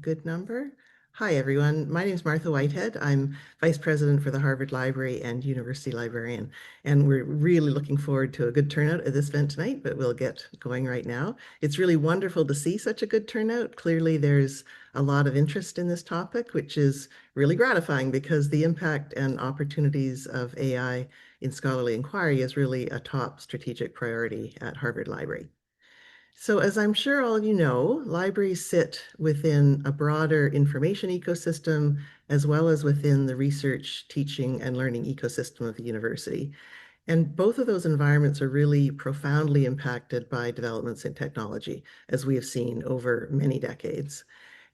good number. Hi, everyone. My name is Martha Whitehead. I'm Vice President for the Harvard Library and University Librarian. And we're really looking forward to a good turnout at this event tonight, but we'll get going right now. It's really wonderful to see such a good turnout. Clearly, there's a lot of interest in this topic, which is really gratifying because the impact and opportunities of AI in scholarly inquiry is really a top strategic priority at Harvard Library. So as I'm sure all of you know, libraries sit within a broader information ecosystem, as well as within the research, teaching, and learning ecosystem of the university. And both of those environments are really profoundly impacted by developments in technology, as we have seen over many decades.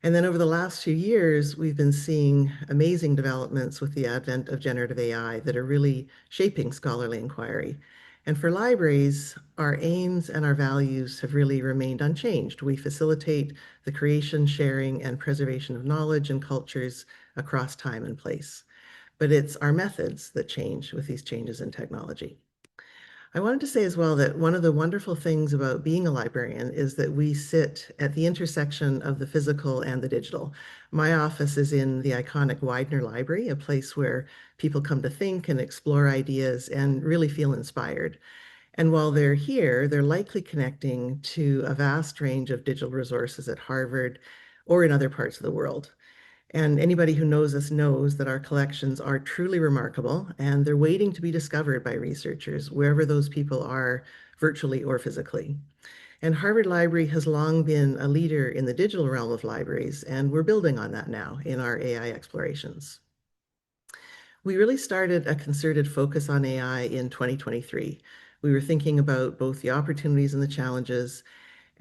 And then over the last few years, we've been seeing amazing developments with the advent of generative AI that are really shaping scholarly inquiry. And for libraries, our aims and our values have really remained unchanged. We facilitate the creation, sharing, and preservation of knowledge and cultures across time and place. But it's our methods that change with these changes in technology. I wanted to say as well that one of the wonderful things about being a librarian is that we sit at the intersection of the physical and the digital. My office is in the iconic Widener Library, a place where people come to think and explore ideas and really feel inspired. And while they're here, they're likely connecting to a vast range of digital resources at Harvard or in other parts of the world. And anybody who knows us knows that our collections are truly remarkable and they're waiting to be discovered by researchers, wherever those people are, virtually or physically. And Harvard Library has long been a leader in the digital realm of libraries, and we're building on that now in our AI explorations. We really started a concerted focus on AI in 2023. We were thinking about both the opportunities and the challenges,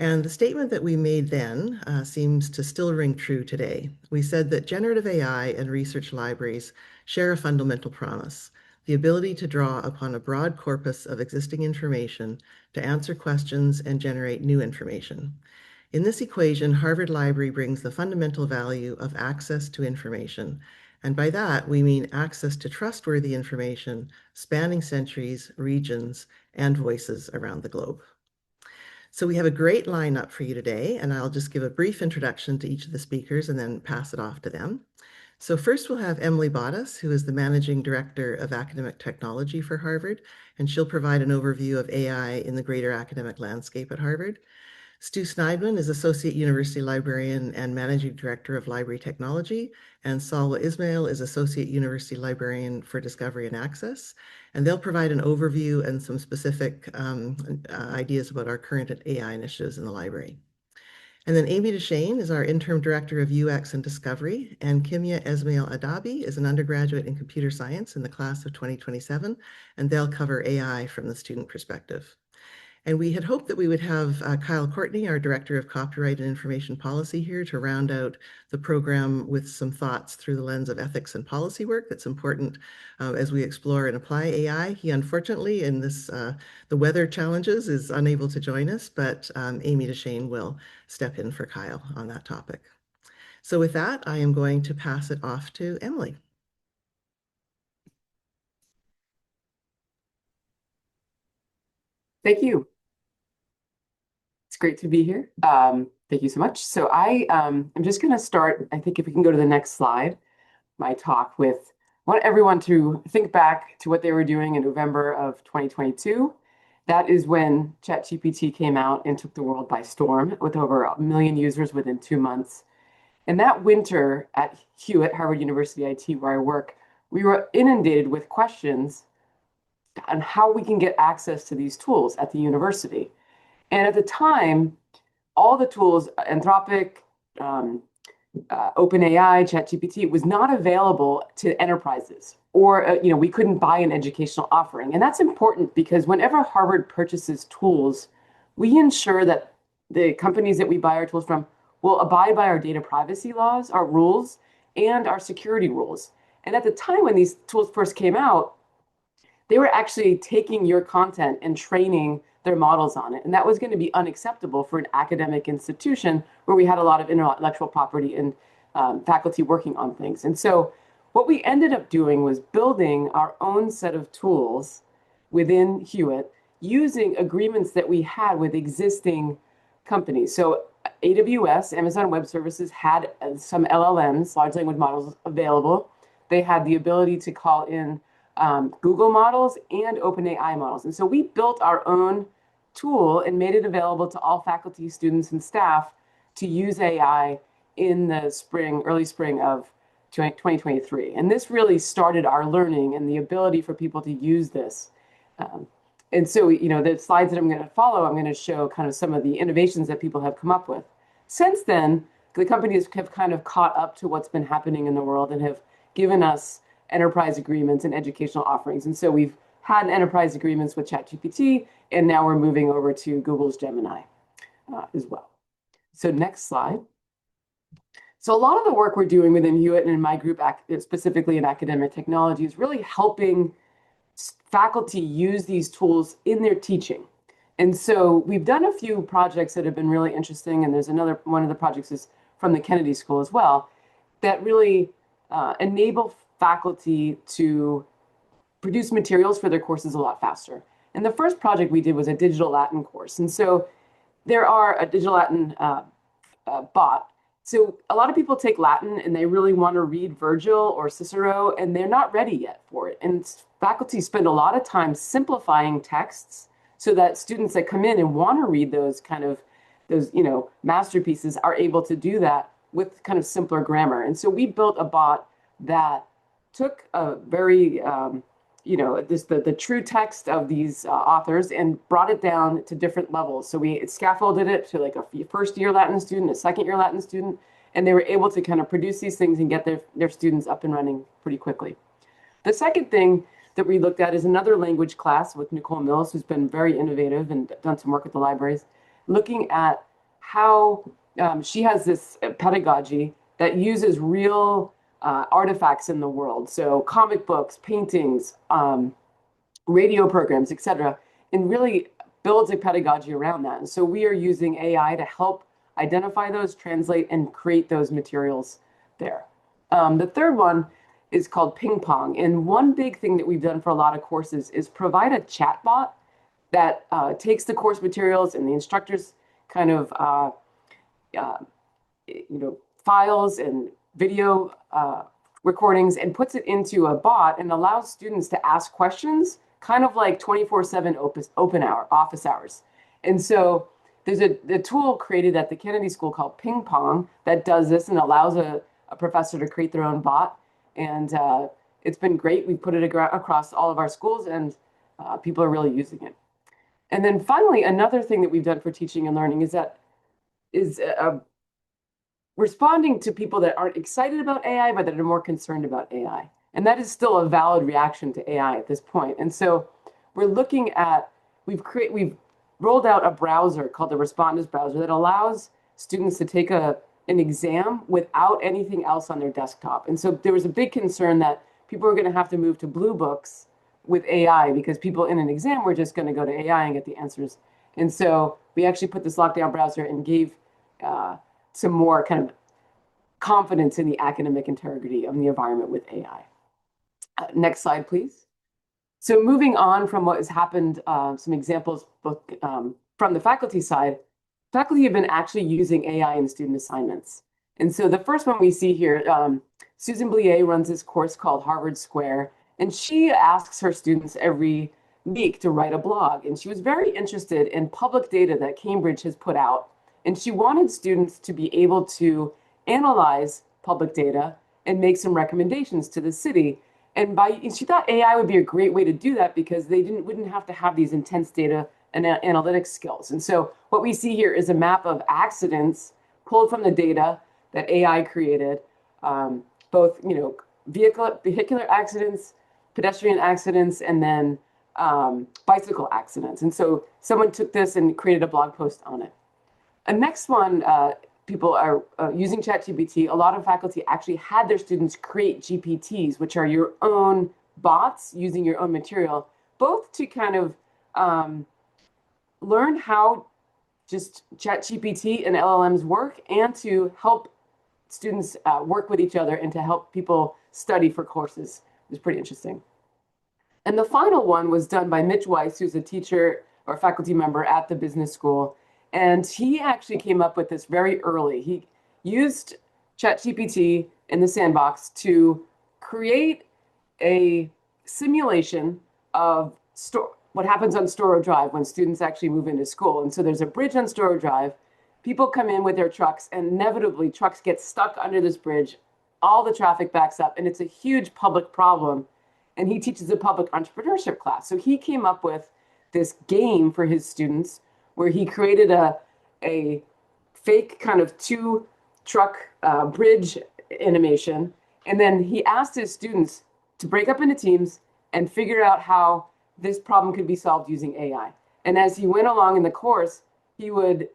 and the statement that we made then seems to still ring true today. We said that generative AI and research libraries share a fundamental promise, the ability to draw upon a broad corpus of existing information to answer questions and generate new information. In this equation, Harvard Library brings the fundamental value of access to information. And by that, we mean access to trustworthy information spanning centuries, regions, and voices around the globe. So we have a great lineup for you today, and I'll just give a brief introduction to each of the speakers and then pass it off to them. So first we'll have Emily Bottas, who is the Managing Director of Academic Technology for Harvard, and she'll provide an overview of AI in the greater academic landscape at Harvard. Stu Sneidman is Associate University Librarian and Managing Director of Library Technology, and Salwa Ismail is Associate University Librarian for Discovery and Access. And they'll provide an overview and some specific ideas about our current AI initiatives in the library. And then Amy Deshane is our Interim Director of UX and Discovery, and Kimia Esmail Adabi is an undergraduate in computer science in the class of 2027, and they'll cover AI from the student perspective. And we had hoped that we would have Kyle Courtney, our Director of Copyright and Information Policy here to round out the program with some thoughts through the lens of ethics and policy work that's important as we explore and apply AI. He unfortunately, in this the weather challenges, is unable to join us, but Amy Deshane will step in for Kyle on that topic. So with that, I am going to pass it off to Emily. Thank you. It's great to be here. Thank you so much. So I'm just going to start, I think if we can go to the next slide, my talk with, I want everyone to think back to what they were doing in November of 2022. That is when ChatGPT came out and took the world by storm with over 1 million users within 2 months. And that winter at Hewitt, Harvard University IT, where I work, we were inundated with questions on how we can get access to these tools at the university. And at the time, all the tools, Anthropic, OpenAI, ChatGPT, was not available to enterprises, or we couldn't buy an educational offering. And that's important because whenever Harvard purchases tools, we ensure that the companies that we buy our tools from will abide by our data privacy laws, our rules, and our security rules. And at the time when these tools first came out, they were actually taking your content and training their models on it. And that was going to be unacceptable for an academic institution where we had a lot of intellectual property and faculty working on things. And so what we ended up doing was building our own set of tools within Hewitt using agreements that we had with existing companies. So AWS, Amazon Web Services, had some LLMs, large language models, available. They had the ability to call in Google models and OpenAI models. And so we built our own tool and made it available to all faculty, students, and staff to use AI in the early spring of 2023. And this really started our learning and the ability for people to use this. And so, the slides that I'm going to follow, I'm going to show kind of some of the innovations that people have come up with. Since then, the companies have kind of caught up to what's been happening in the world and have given us enterprise agreements and educational offerings. And so we've had enterprise agreements with ChatGPT, and now we're moving over to Google's Gemini as well. So next slide. So a lot of the work we're doing within Hewitt and in my group, specifically in academic technology, is really helping faculty use these tools in their teaching. And so we've done a few projects that have been really interesting, and there's another one of the projects is from the Kennedy School as well, that really enable faculty to produce materials for their courses a lot faster. And the first project we did was a digital Latin course. And so there are a digital Latin bot. So a lot of people take Latin and they really want to read Virgil or Cicero, and they're not ready yet for it. And faculty spend a lot of time simplifying texts so that students that come in and want to read those masterpieces are able to do that with kind of simpler grammar. And so we built a bot that took a very, the true text of these authors and brought it down to different levels. So we scaffolded it to like a first-year Latin student, a second-year Latin student, and they were able to kind of produce these things and get their students up and running pretty quickly. The second thing that we looked at is another language class with Nicole Mills, who's been very innovative and done some work at the libraries, looking at how she has this pedagogy that uses real artifacts in the world. So comic books, paintings, radio programs, etc., and really builds a pedagogy around that. And so we are using AI to help identify those, translate, and create those materials there. The third one is called Ping Pong. And one big thing that we've done for a lot of courses is provide a chatbot that takes the course materials and the instructor's kind of files and video recordings and puts it into a bot and allows students to ask questions, kind of like 24/7 office hours. And so there's a tool created at the Kennedy School called Ping Pong that does this and allows a professor to create their own bot. And it's been great. We put it across all of our schools, and people are really using it. And then finally, another thing that we've done for teaching and learning is responding to people that aren't excited about AI, but that are more concerned about AI. And that is still a valid reaction to AI at this point. And so we're looking at, we've rolled out a browser called the Respondus browser that allows students to take an exam without anything else on their desktop. And so there was a big concern that people were going to have to move to Blue Books with AI because people in an exam were just going to go to AI and get the answers. And so we actually put this lockdown browser and gave some more kind of confidence in the academic integrity of the environment with AI. Next slide, please. So moving on from what has happened, some examples both from the faculty side, faculty have been actually using AI in student assignments. And so the first one we see here, Susan Blier runs this course called Harvard Square, and she asks her students every week to write a blog. And she was very interested in public data that Cambridge has put out. And she wanted students to be able to analyze public data and make some recommendations to the city. And she thought AI would be a great way to do that because they wouldn't have to have these intense data and analytics skills. And so what we see here is a map of accidents pulled from the data that AI created, both vehicular accidents, pedestrian accidents, and then bicycle accidents. And so someone took this and created a blog post on it. A next one, people are using ChatGPT. A lot of faculty actually had their students create GPTs, which are your own bots using your own material, both to kind of learn how just ChatGPT and LLMs work and to help students work with each other and to help people study for courses. It was pretty interesting. And the final one was done by Mitch Weiss, who's a teacher or faculty member at the business school. And he actually came up with this very early. He used ChatGPT in the sandbox to create a simulation of what happens on Storrow Drive when students actually move into school. And so there's a bridge on Storrow Drive. People come in with their trucks, and inevitably trucks get stuck under this bridge. All the traffic backs up, and it's a huge public problem. And he teaches a public entrepreneurship class. So he came up with this game for his students where he created a fake kind of two truck bridge animation. And then he asked his students to break up into teams and figure out how this problem could be solved using AI. And as he went along in the course, he would,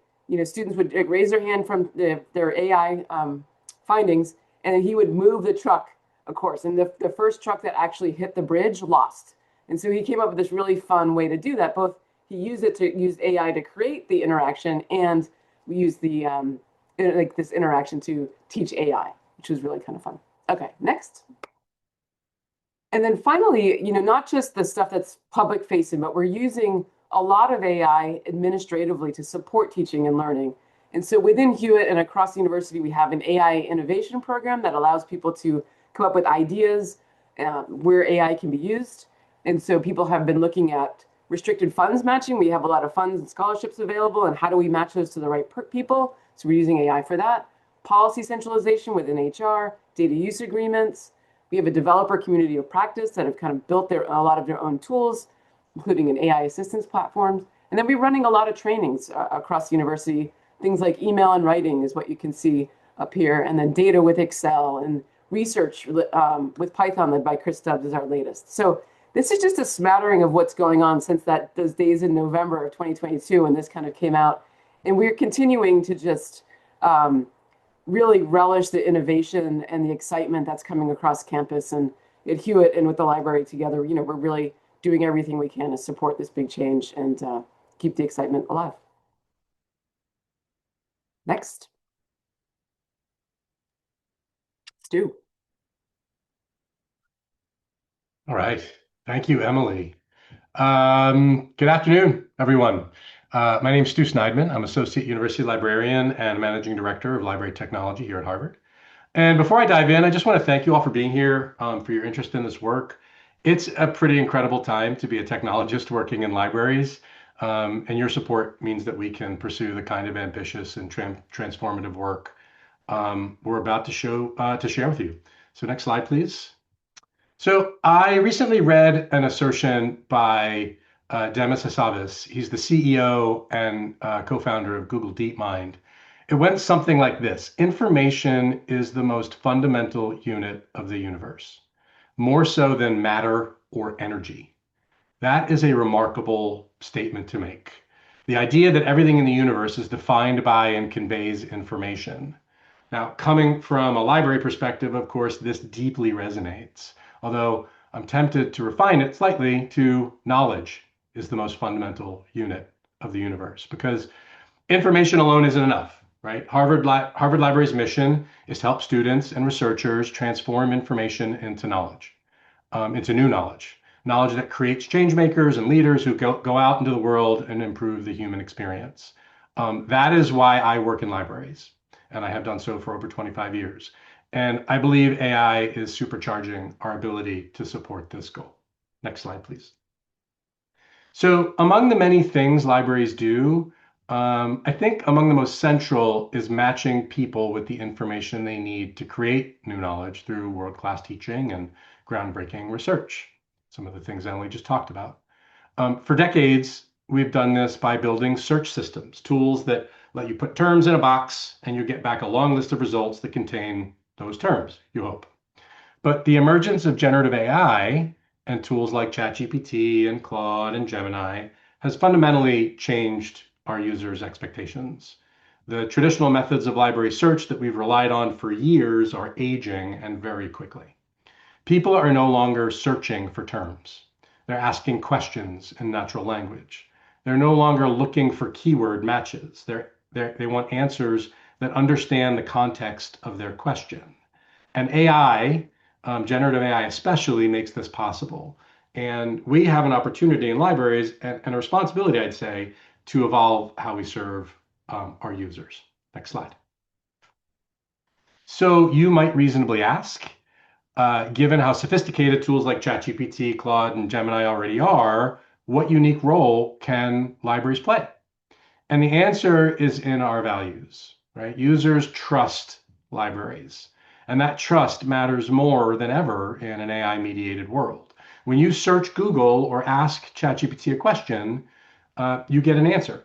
students would raise their hand from their AI findings, and he would move the truck, of course. And the first truck that actually hit the bridge lost. And so he came up with this really fun way to do that. Both he used AI to create the interaction, and we used the like this interaction to teach AI, which was really kind of fun. Okay, next. And then finally, not just the stuff that's public facing, but we're using a lot of AI administratively to support teaching and learning. And so within Hewitt and across the university, we have an AI innovation program that allows people to come up with ideas where AI can be used. And so people have been looking at restricted funds matching. We have a lot of funds and scholarships available, and how do we match those to the right people? So we're using AI for that. Policy centralization within HR, data use agreements. We have a developer community of practice that have kind of built a lot of their own tools, including an AI assistance platform. And then we're running a lot of trainings across the university. Things like email and writing is what you can see up here. And then data with Excel, and research with Python led by Chris Stubbs is our latest. So this is just a smattering of what's going on since those days in November of 2022 when this kind of came out. And we're continuing to just really relish the innovation and the excitement that's coming across campus. And at Hewitt and with the library together, we're really doing everything we can to support this big change and keep the excitement alive. Next. Stu. All right. Thank you, Emily. Good afternoon, everyone. My name is Stu Sneidman. I'm Associate University Librarian and Managing Director of Library Technology here at Harvard. And before I dive in, I just want to thank you all for being here, for your interest in this work. It's a pretty incredible time to be a technologist working in libraries, and your support means that we can pursue the kind of ambitious and transformative work we're about to share with you. So next slide, please. So I recently read an assertion by Demis Hassabis. He's the CEO and co-founder of Google DeepMind. It went something like this: information is the most fundamental unit of the universe, more so than matter or energy. That is a remarkable statement to make. The idea that everything in the universe is defined by and conveys information. Now, coming from a library perspective, of course, this deeply resonates. Although I'm tempted to refine it slightly to knowledge is the most fundamental unit of the universe, because information alone isn't enough, right? Harvard Library's mission is to help students and researchers transform information into knowledge, into new knowledge that creates change makers and leaders who go out into the world and improve the human experience. That is why I work in libraries, and I have done so for over 25 years. And I believe AI is supercharging our ability to support this goal. Next slide, please. So among the many things libraries do, I think among the most central is matching people with the information they need to create new knowledge through world-class teaching and groundbreaking research. Some of the things Emily just talked about. For decades, we've done this by building search systems, tools that let you put terms in a box and you get back a long list of results that contain those terms, you hope. But the emergence of generative AI and tools like ChatGPT and Claude and Gemini has fundamentally changed our users' expectations. The traditional methods of library search that we've relied on for years are aging, and very quickly. People are no longer searching for terms. They're asking questions in natural language. They're no longer looking for keyword matches. They want answers that understand the context of their question. And AI, generative AI especially, makes this possible. And we have an opportunity in libraries and a responsibility, I'd say, to evolve how we serve our users. Next slide. So you might reasonably ask, given how sophisticated tools like ChatGPT, Claude, and Gemini already are, what unique role can libraries play? And the answer is in our values, right? Users trust libraries, and that trust matters more than ever in an AI-mediated world. When you search Google or ask ChatGPT a question, you get an answer,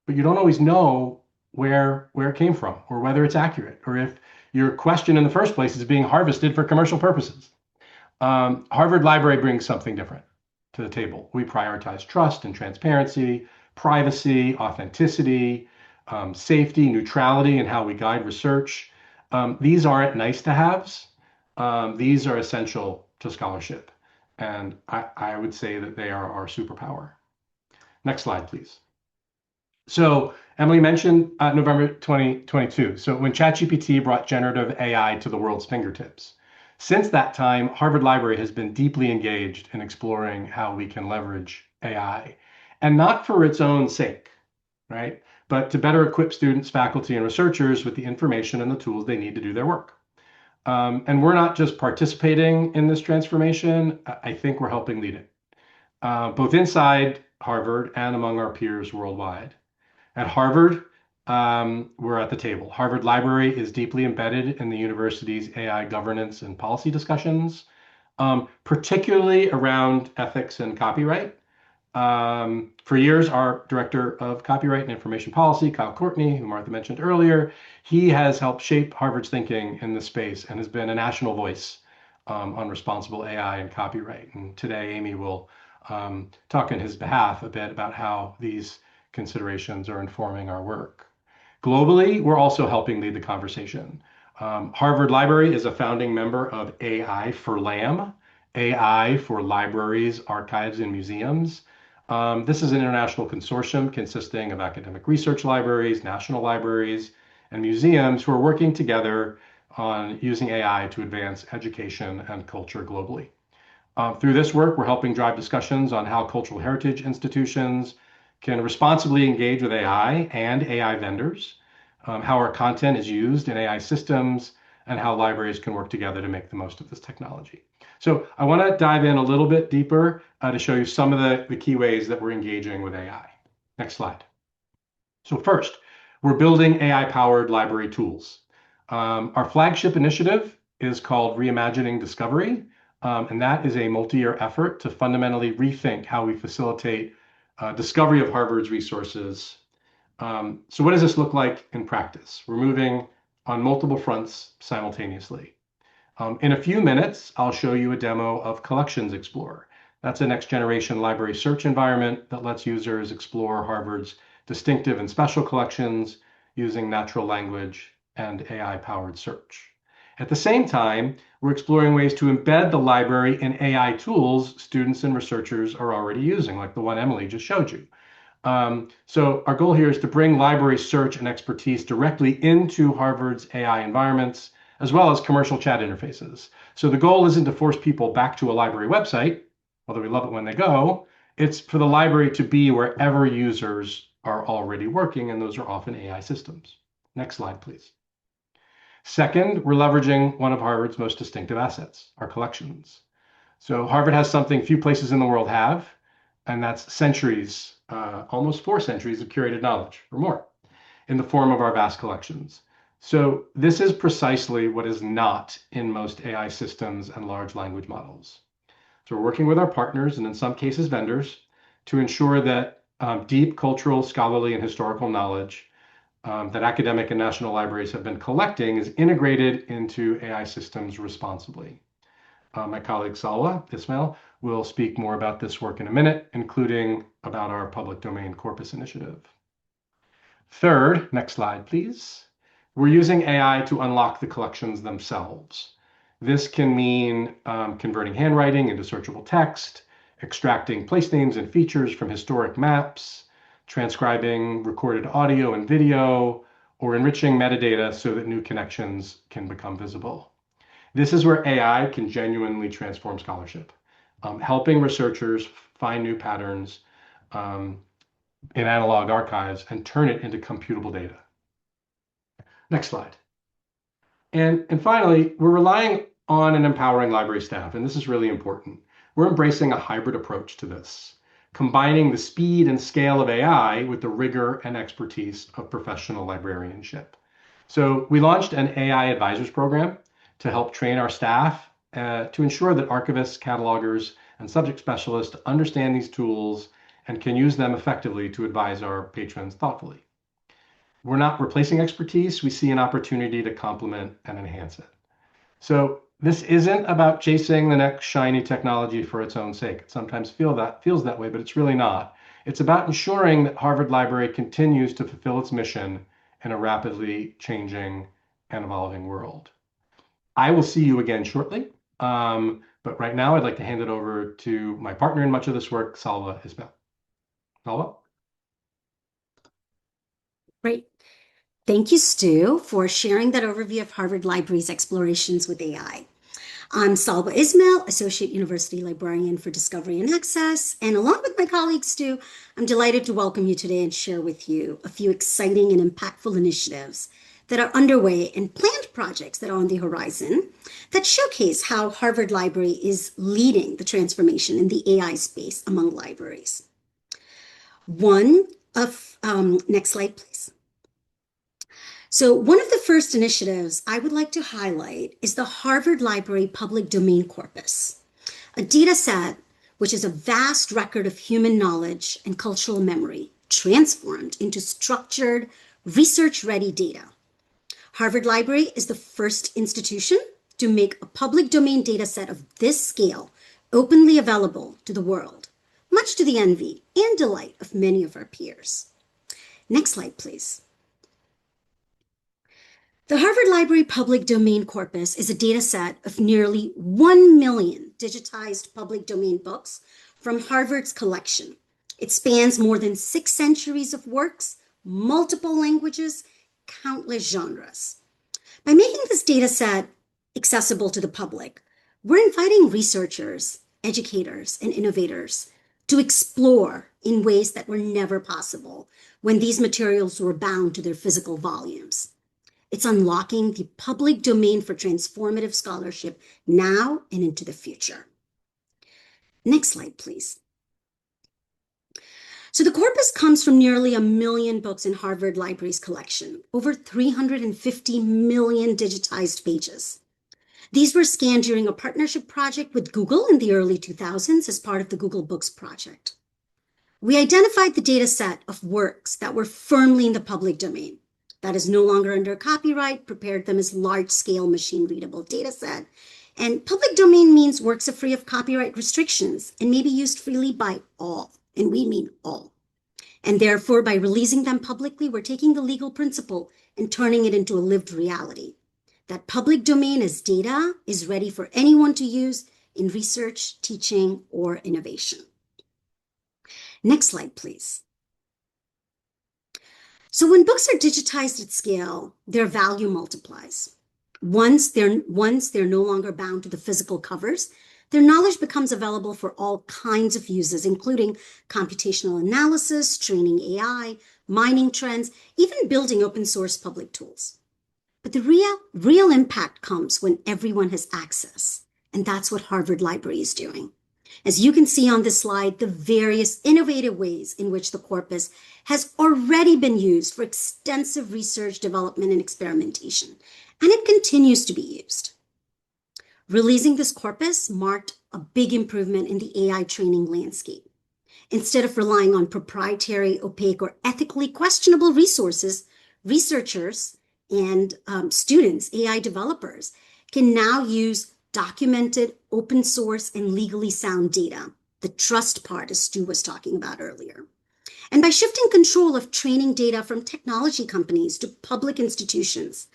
but you don't always know where it came from or whether it's accurate or if your question in the first place is being harvested for commercial purposes. Harvard Library brings something different to the table. We prioritize trust and transparency, privacy, authenticity, safety, neutrality, and how we guide research. These aren't nice to haves. These are essential to scholarship. And I would say that they are our superpower. Next slide, please. So Emily mentioned November 2022. So when ChatGPT brought generative AI to the world's fingertips. Since that time, Harvard Library has been deeply engaged in exploring how we can leverage AI, and not for its own sake, right? But to better equip students, faculty, and researchers with the information and the tools they need to do their work. And we're not just participating in this transformation, I think we're helping lead it, both inside Harvard and among our peers worldwide. At Harvard, we're at the table. Harvard Library is deeply embedded in the university's AI governance and policy discussions, particularly around ethics and copyright. For years, our director of copyright and information policy, Kyle Courtney, who Martha mentioned earlier, he has helped shape Harvard's thinking in this space and has been a national voice on responsible AI and copyright. And today, Amy will talk on his behalf a bit about how these considerations are informing our work. Globally, we're also helping lead the conversation. Harvard Library is a founding member of AI for LAM, AI for Libraries, Archives, and Museums. This is an international consortium consisting of academic research libraries, national libraries, and museums who are working together on using AI to advance education and culture globally. Through this work, we're helping drive discussions on how cultural heritage institutions can responsibly engage with AI and AI vendors, how our content is used in AI systems, and how libraries can work together to make the most of this technology. So I want to dive in a little bit deeper to show you some of the key ways that we're engaging with AI. Next slide. So first, we're building AI-powered library tools. Our flagship initiative is called Reimagining Discovery, and that is a multi-year effort to fundamentally rethink how we facilitate discovery of Harvard's resources. So what does this look like in practice? We're moving on multiple fronts simultaneously. In a few minutes, I'll show you a demo of Collections Explorer. That's a next generation library search environment that lets users explore Harvard's distinctive and special collections using natural language and AI-powered search. At the same time, we're exploring ways to embed the library in AI tools students and researchers are already using, like the one Emily just showed you. So our goal here is to bring library search and expertise directly into Harvard's AI environments, as well as commercial chat interfaces. So the goal isn't to force people back to a library website, although we love it when they go. It's for the library to be wherever users are already working, and those are often AI systems. Next slide, please. Second, we're leveraging one of Harvard's most distinctive assets, our collections. So Harvard has something few places in the world have, and that's centuries, almost 4 centuries of curated knowledge or more in the form of our vast collections. So this is precisely what is not in most AI systems and large language models. So we're working with our partners and in some cases vendors to ensure that deep cultural, scholarly, and historical knowledge that academic and national libraries have been collecting is integrated into AI systems responsibly. My colleague Salwa Ismail will speak more about this work in a minute, including about our public domain corpus initiative. Third, next slide, please. We're using AI to unlock the collections themselves. This can mean converting handwriting into searchable text, extracting place names and features from historic maps, transcribing recorded audio and video, or enriching metadata so that new connections can become visible. This is where AI can genuinely transform scholarship, helping researchers find new patterns, in analog archives and turn it into computable data. Next slide. And finally, we're relying on and empowering library staff, and this is really important. We're embracing a hybrid approach to this, combining the speed and scale of AI with the rigor and expertise of professional librarianship. So we launched an AI advisors program to help train our staff to ensure that archivists, catalogers, and subject specialists understand these tools and can use them effectively to advise our patrons thoughtfully. We're not replacing expertise. We see an opportunity to complement and enhance it. So this isn't about chasing the next shiny technology for its own sake. It sometimes feels that way, but it's really not. It's about ensuring that Harvard Library continues to fulfill its mission in a rapidly changing and evolving world. I will see you again shortly, but right now I'd like to hand it over to my partner in much of this work, Salwa Ismail. Salwa? Great. Thank you, Stu, for sharing that overview of Harvard Library's explorations with AI. I'm Salwa Ismail, Associate University Librarian for Discovery and Access, and along with my colleague Stu, I'm delighted to welcome you today and share with you a few exciting and impactful initiatives that are underway and planned projects that are on the horizon that showcase how Harvard Library is leading the transformation in the AI space among libraries. Next slide, please. So one of the first initiatives I would like to highlight is the Harvard Library Public Domain Corpus, a data set which is a vast record of human knowledge and cultural memory transformed into structured, research-ready data. Harvard Library is the first institution to make a public domain data set of this scale openly available to the world, much to the envy and delight of many of our peers. Next slide, please. The Harvard Library Public Domain Corpus is a data set of nearly 1 million digitized public domain books from Harvard's collection. It spans more than 6 centuries of works, multiple languages, countless genres. By making this data set accessible to the public, we're inviting researchers, educators, and innovators to explore in ways that were never possible when these materials were bound to their physical volumes. It's unlocking the public domain for transformative scholarship now and into the future. Next slide, please. So the corpus comes from nearly 1 million books in Harvard Library's collection, over 350 million digitized pages. These were scanned during a partnership project with Google in the early 2000s as part of the Google Books project. We identified the data set of works that were firmly in the public domain, that is no longer under copyright, prepared them as large-scale machine-readable data set. And public domain means works are free of copyright restrictions and may be used freely by all, and we mean all. And therefore, by releasing them publicly, we're taking the legal principle and turning it into a lived reality. That public domain as data is ready for anyone to use in research, teaching, or innovation. Next slide, please. So when books are digitized at scale, their value multiplies. Once they're no longer bound to the physical covers, their knowledge becomes available for all kinds of uses, including computational analysis, training AI, mining trends, even building open source public tools. But the real impact comes when everyone has access, and that's what Harvard Library is doing. As you can see on this slide, the various innovative ways in which the corpus has already been used for extensive research, development, and experimentation, and it continues to be used. Releasing this corpus marked a big improvement in the AI training landscape. Instead of relying on proprietary, opaque, or ethically questionable resources, researchers and students, AI developers, can now use documented, open source, and legally sound data, the trust part, as Stu was talking about earlier. And by shifting control of training data from technology companies to public institutions,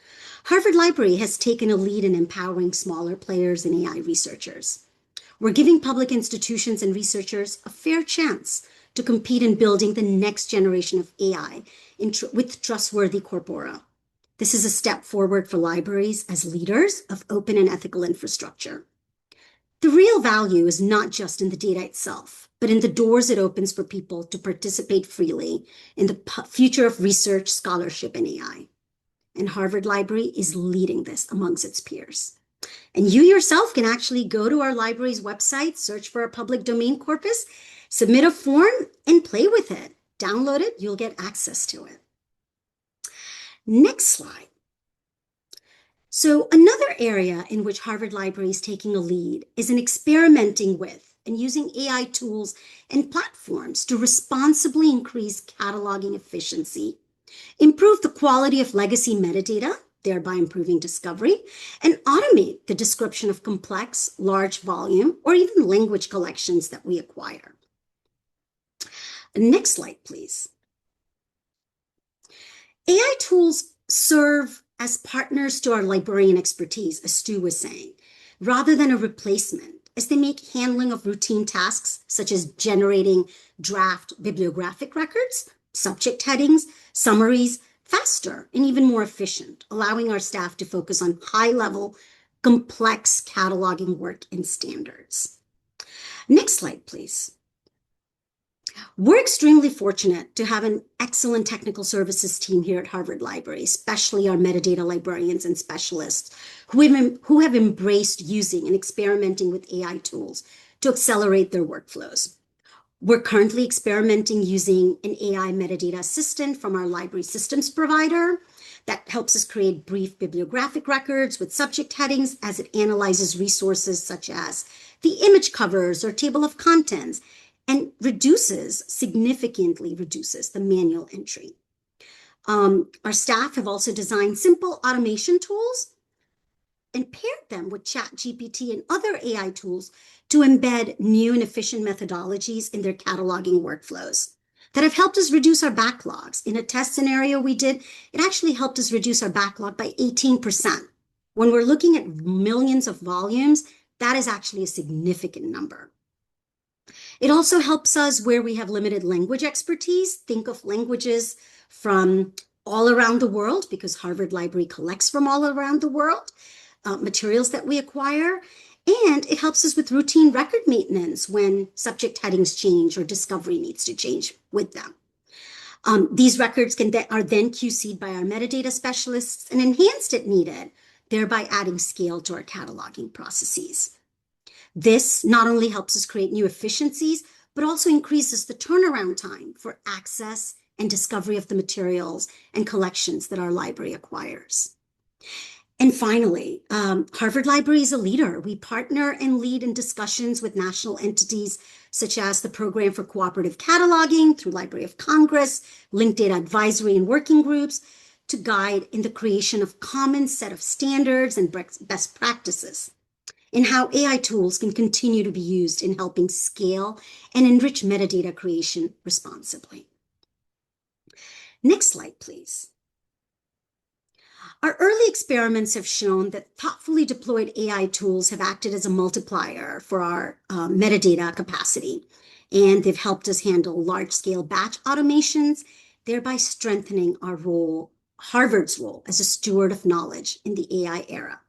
Harvard Library has taken a lead in empowering smaller players and AI researchers. We're giving public institutions and researchers a fair chance to compete in building the next generation of AI with trustworthy corpora. This is a step forward for libraries as leaders of open and ethical infrastructure. The real value is not just in the data itself, but in the doors it opens for people to participate freely in the future of research, scholarship, and AI. And Harvard Library is leading this amongst its peers. And you yourself can actually go to our library's website, search for a public domain corpus, submit a form, and play with it. Download it, you'll get access to it. Next slide. So another area in which Harvard Library is taking a lead is in experimenting with and using AI tools and platforms to responsibly increase cataloging efficiency, improve the quality of legacy metadata, thereby improving discovery, and automate the description of complex, large volume, or even language collections that we acquire. Next slide, please. AI tools serve as partners to our librarian expertise, as Stu was saying, rather than a replacement, as they make handling of routine tasks, such as generating draft bibliographic records, subject headings, summaries, faster and even more efficient, allowing our staff to focus on high-level, complex cataloging work and standards. Next slide, please. We're extremely fortunate to have an excellent technical services team here at Harvard Library, especially our metadata librarians and specialists who have embraced using and experimenting with AI tools to accelerate their workflows. We're currently experimenting using an AI metadata assistant from our library systems provider that helps us create brief bibliographic records with subject headings as it analyzes resources such as the image covers or table of contents, and significantly reduces the manual entry. Our staff have also designed simple automation tools and paired them with ChatGPT and other AI tools to embed new and efficient methodologies in their cataloging workflows that have helped us reduce our backlogs. In a test scenario we did, it actually helped us reduce our backlog by 18%. When we're looking at millions of volumes, that is actually a significant number. It also helps us where we have limited language expertise. Think of languages from all around the world, because Harvard Library collects from all around the world, materials that we acquire. And it helps us with routine record maintenance when subject headings change or discovery needs to change with them. These records are then QC'd by our metadata specialists and enhanced if needed, thereby adding scale to our cataloging processes. This not only helps us create new efficiencies, but also increases the turnaround time for access and discovery of the materials and collections that our library acquires. And finally, Harvard Library is a leader. We partner and lead in discussions with national entities such as the Program for Cooperative Cataloging through Library of Congress, Linked Data Advisory and working groups to guide in the creation of common set of standards and best practices in how AI tools can continue to be used in helping scale and enrich metadata creation responsibly. Next slide, please. Our early experiments have shown that thoughtfully deployed AI tools have acted as a multiplier for our metadata capacity, and they've helped us handle large-scale batch automations, thereby strengthening our role, Harvard's role as a steward of knowledge in the AI era.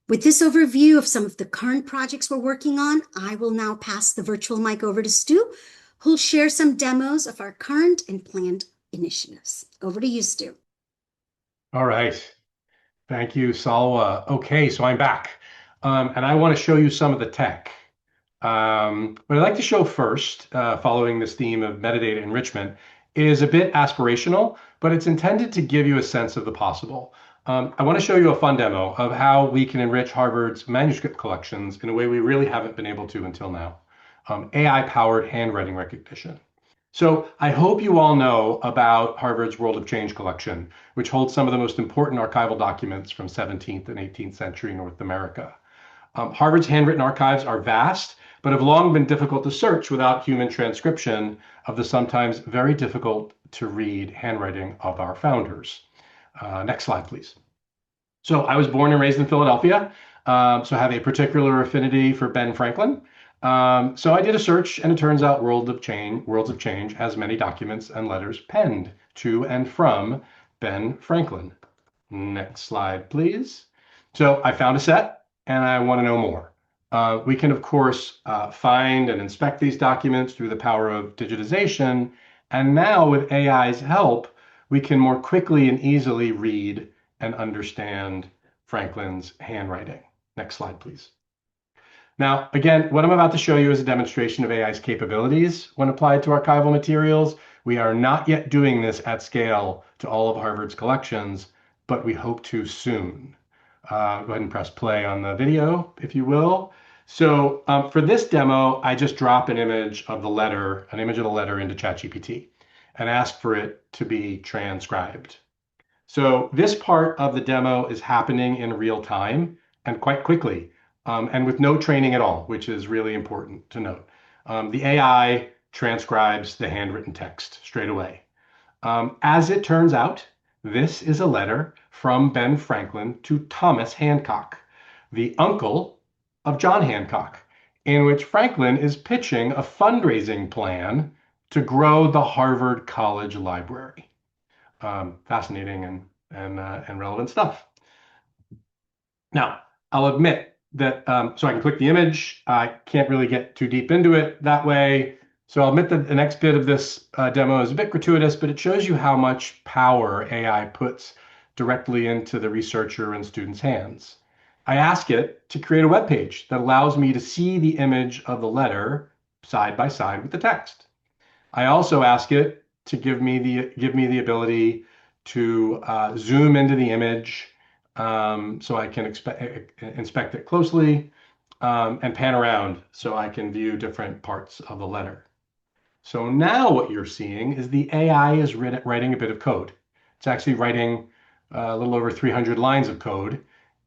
With this overview of some of the current projects we're working on, I will now pass the virtual mic over to Stu, who'll share some demos of our current and planned initiatives. Over to you, Stu. All right. Thank you, Salwa. Okay, so I'm back. And I want to show you some of the tech. What I'd like to show first, following this theme of metadata enrichment, is a bit aspirational, but it's intended to give you a sense of the possible. I want to show you a fun demo of how we can enrich Harvard's manuscript collections in a way we really haven't been able to until now. AI-powered handwriting recognition. So I hope you all know about Harvard's World of Change collection, which holds some of the most important archival documents from 17th and 18th century North America. Harvard's handwritten archives are vast, but have long been difficult to search without human transcription of the sometimes very difficult to read handwriting of our founders. Next slide, please. So I was born and raised in Philadelphia, so I have a particular affinity for Ben Franklin. So I did a search, and it turns out Worlds of Change has many documents and letters penned to and from Ben Franklin. Next slide, please. So I found a set, and I want to know more. We can, of course, find and inspect these documents through the power of digitization. And now, with AI's help, we can more quickly and easily read and understand Franklin's handwriting. Next slide, please. Now, again, what I'm about to show you is a demonstration of AI's capabilities when applied to archival materials. We are not yet doing this at scale to all of Harvard's collections, but we hope to soon. Go ahead and press play on the video, if you will. So for this demo, I just drop an image of the letter into ChatGPT and ask for it to be transcribed. So this part of the demo is happening in real time and quite quickly, and with no training at all, which is really important to note. The AI transcribes the handwritten text straight away. As it turns out, this is a letter from Ben Franklin to Thomas Hancock, the uncle of John Hancock, in which Franklin is pitching a fundraising plan to grow the Harvard College Library. Fascinating and relevant stuff. Now, I'll admit that, so I can click the image. I can't really get too deep into it that way. So I'll admit that the next bit of this demo is a bit gratuitous, but it shows you how much power AI puts directly into the researcher and student's hands. I ask it to create a web page that allows me to see the image of the letter side by side with the text. I also ask it to give me the ability to zoom into the image so I can inspect it closely, and pan around so I can view different parts of the letter. So now what you're seeing is the AI is writing a bit of code. It's actually writing a little over 300 lines of code,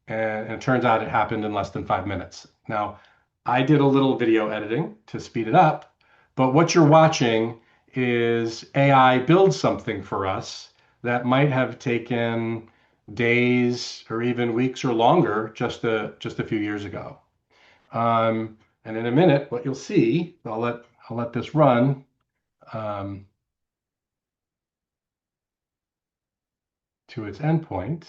and it turns out it happened in less than 5 minutes. Now, I did a little video editing to speed it up, but what you're watching is AI build something for us that might have taken days or even weeks or longer just a few years ago. And in a minute, what you'll see, I'll let this run. To its endpoint.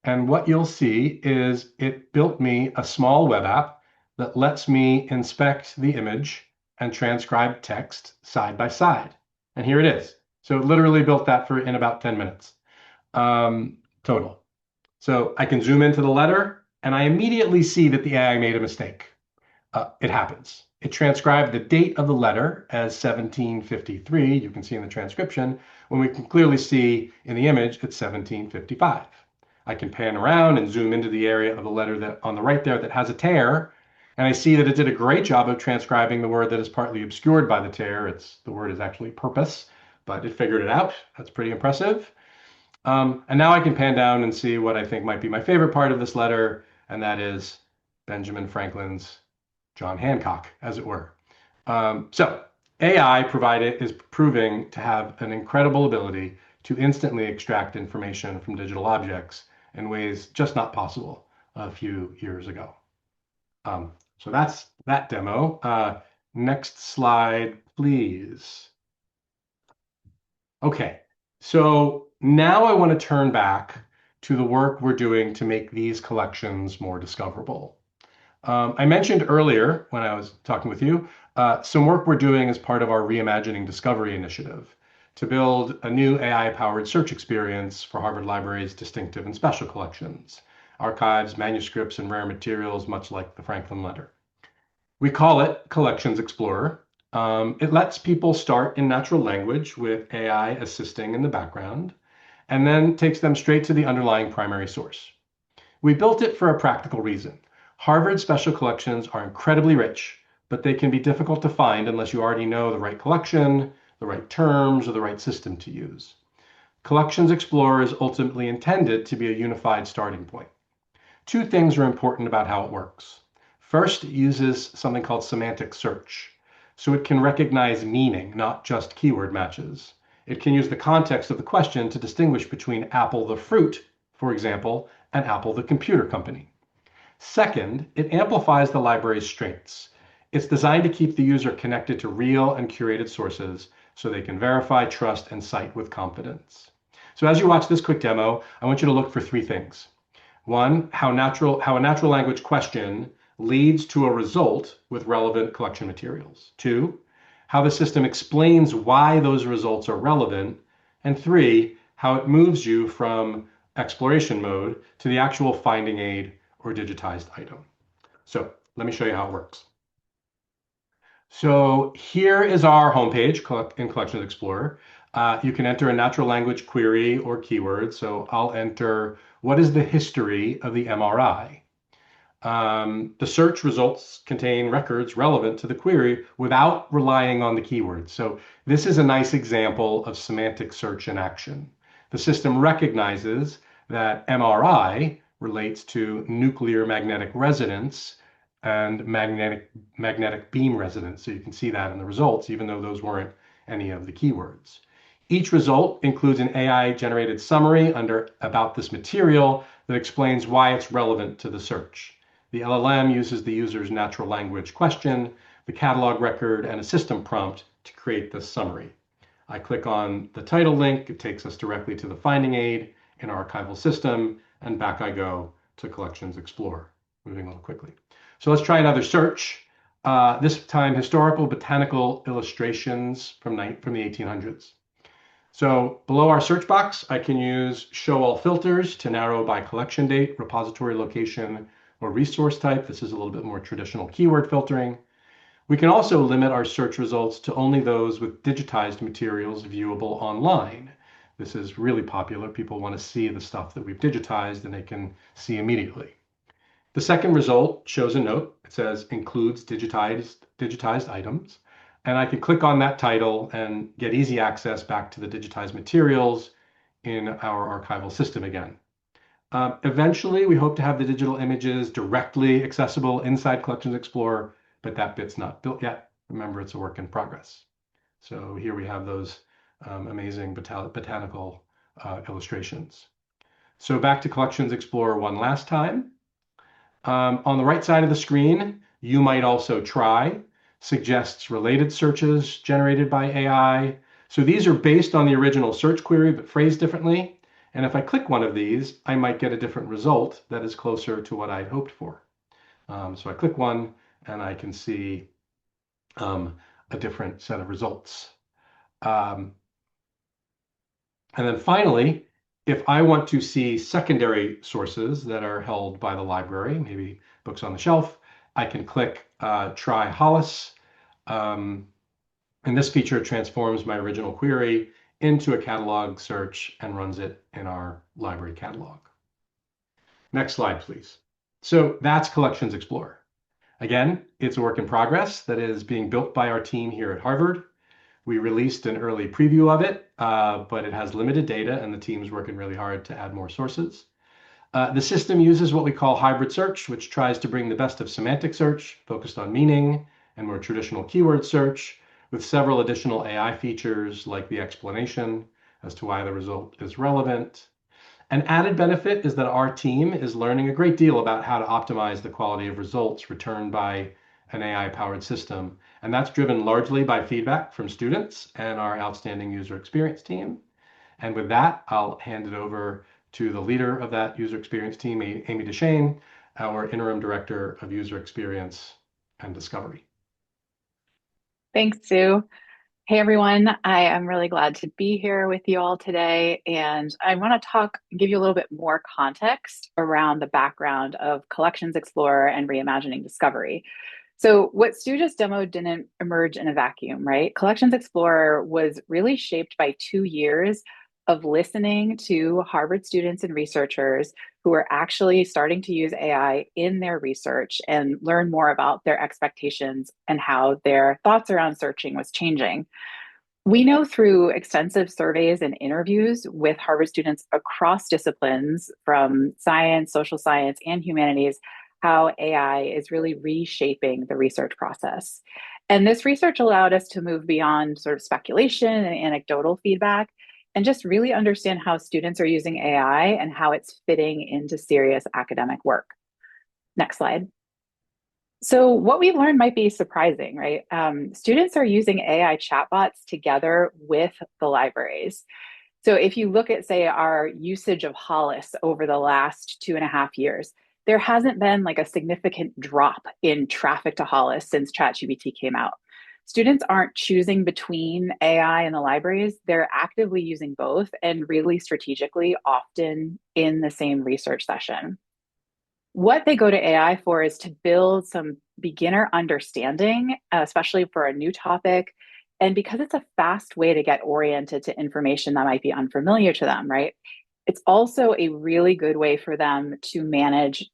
And what you'll see is it built me a small web app that lets me inspect the image and transcribe text side by side. And here it is. So it literally built that in about 10 minutes total. So I can zoom into the letter and I immediately see that the AI made a mistake. It happens. It transcribed the date of the letter as 1753. You can see in the transcription, when we can clearly see in the image, it's 1755. I can pan around and zoom into the area of the letter that on the right there that has a tear. And I see that it did a great job of transcribing the word that is partly obscured by the tear. The word is actually purpose, but it figured it out. That's pretty impressive. And now I can pan down and see what I think might be my favorite part of this letter, and that is Benjamin Franklin's John Hancock, as it were. So AI is proving to have an incredible ability to instantly extract information from digital objects in ways just not possible a few years ago. So that's that demo. Next slide, please. Okay, so now I want to turn back to the work we're doing to make these collections more discoverable. I mentioned earlier when I was talking with you, some work we're doing as part of our Reimagining Discovery initiative to build a new AI-powered search experience for Harvard Library's distinctive and special collections, archives, manuscripts, and rare materials, much like the Franklin letter. We call it Collections Explorer. It lets people start in natural language with AI assisting in the background, and then takes them straight to the underlying primary source. We built it for a practical reason. Harvard special collections are incredibly rich, but they can be difficult to find unless you already know the right collection, the right terms, or the right system to use. Collections Explorer is ultimately intended to be a unified starting point. Two things are important about how it works. First, it uses something called semantic search, so it can recognize meaning, not just keyword matches. It can use the context of the question to distinguish between Apple the fruit, for example, and Apple the computer company. Second, it amplifies the library's strengths. It's designed to keep the user connected to real and curated sources so they can verify, trust, and cite with confidence. So as you watch this quick demo, I want you to look for three things. One, how a natural language question leads to a result with relevant collection materials. 2, how the system explains why those results are relevant. And 3, how it moves you from exploration mode to the actual finding aid or digitized item. So let me show you how it works. So here is our homepage in Collections Explorer. You can enter a natural language query or keyword. So I'll enter, what is the history of the MRI? The search results contain records relevant to the query without relying on the keyword. So this is a nice example of semantic search in action. The system recognizes that MRI relates to nuclear magnetic resonance and magnetic beam resonance. So you can see that in the results, even though those weren't any of the keywords. Each result includes an AI-generated summary under About This Material that explains why it's relevant to the search. The LLM uses the user's natural language question, the catalog record, and a system prompt to create this summary. I click on the title link. It takes us directly to the finding aid in our archival system, and back I go to Collections Explorer, moving a little quickly. So let's try another search. This time, historical botanical illustrations from the 1800s. So below our search box, I can use show all filters to narrow by collection date, repository location, or resource type. This is a little bit more traditional keyword filtering. We can also limit our search results to only those with digitized materials viewable online. This is really popular. People want to see the stuff that we've digitized and they can see immediately. The second result shows a note. It says includes digitized items. And I can click on that title and get easy access back to the digitized materials in our archival system again. Eventually, we hope to have the digital images directly accessible inside Collections Explorer, but that bit's not built yet. Remember, it's a work in progress. So here we have those amazing botanical illustrations. So back to Collections Explorer one last time. On the right side of the screen, you might also try, suggests related searches generated by AI. So these are based on the original search query, but phrased differently. And if I click one of these, I might get a different result that is closer to what I hoped for. So I click one and I can see a different set of results. And then finally, if I want to see secondary sources that are held by the library, maybe books on the shelf, I can click Try Hollis. And this feature transforms my original query into a catalog search and runs it in our library catalog. Next slide, please. So that's Collections Explorer. Again, it's a work in progress that is being built by our team here at Harvard. We released an early preview of it, but it has limited data and the team's working really hard to add more sources. The system uses what we call hybrid search, which tries to bring the best of semantic search, focused on meaning, and more traditional keyword search, with several additional AI features like the explanation as to why the result is relevant. An added benefit is that our team is learning a great deal about how to optimize the quality of results returned by an AI-powered system. And that's driven largely by feedback from students and our outstanding user experience team. And with that, I'll hand it over to the leader of that user experience team, Amy Deshane, our interim director of user experience and discovery. Thanks, Sue. Hey, everyone. I am really glad to be here with you all today. And I want to give you a little bit more context around the background of Collections Explorer and Reimagining Discovery. So what Stu just demoed didn't emerge in a vacuum, right? Collections Explorer was really shaped by 2 years of listening to Harvard students and researchers who are actually starting to use AI in their research and learn more about their expectations and how their thoughts around searching was changing. We know through extensive surveys and interviews with Harvard students across disciplines from science, social science, and humanities, how AI is really reshaping the research process. And this research allowed us to move beyond sort of speculation and anecdotal feedback and just really understand how students are using AI and how it's fitting into serious academic work. Next slide. So what we've learned might be surprising, right? Students are using AI chatbots together with the libraries. So if you look at, say, our usage of Hollis over the last 2.5 years, there hasn't been like a significant drop in traffic to Hollis since ChatGPT came out. Students aren't choosing between AI and the libraries. They're actively using both and really strategically, often in the same research session. What they go to AI for is to build some beginner understanding, especially for a new topic. And because it's a fast way to get oriented to information that might be unfamiliar to them, right? It's also a really good way for them to manage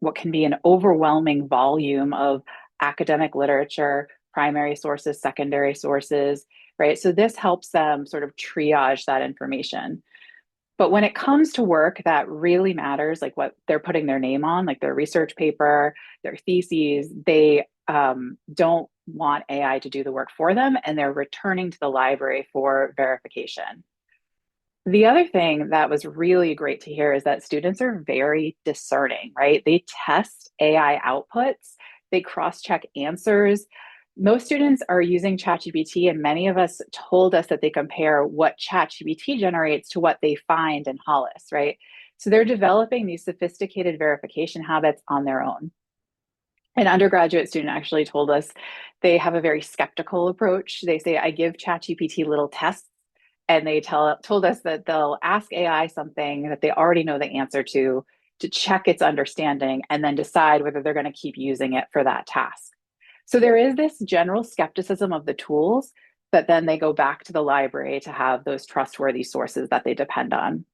what can be an overwhelming volume of academic literature, primary sources, secondary sources, right? So this helps them sort of triage that information. But when it comes to work that really matters, like what they're putting their name on, like their research paper, their theses, they don't want AI to do the work for them, and they're returning to the library for verification. The other thing that was really great to hear is that students are very discerning, right? They test AI outputs, they cross check answers. Most students are using ChatGPT, and many of us told us that they compare what ChatGPT generates to what they find in Hollis, right? So they're developing these sophisticated verification habits on their own. An undergraduate student actually told us they have a very skeptical approach. They say, I give ChatGPT little tests, and they told us that they'll ask AI something that they already know the answer to check its understanding and then decide whether they're going to keep using it for that task. So there is this general skepticism of the tools, but then they go back to the library to have those trustworthy sources that they depend on.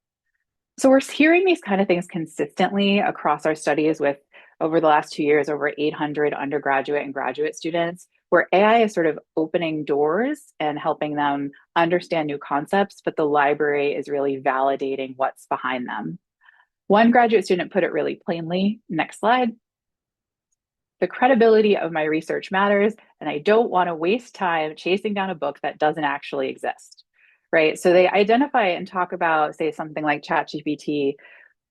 So we're hearing these kind of things consistently across our studies with, over the last 2 years, over 800 undergraduate and graduate students, where AI is sort of opening doors and helping them understand new concepts, but the library is really validating what's behind them. One graduate student put it really plainly. Next slide. The credibility of my research matters, and I don't want to waste time chasing down a book that doesn't actually exist, right? So they identify and talk about, say, something like ChatGPT,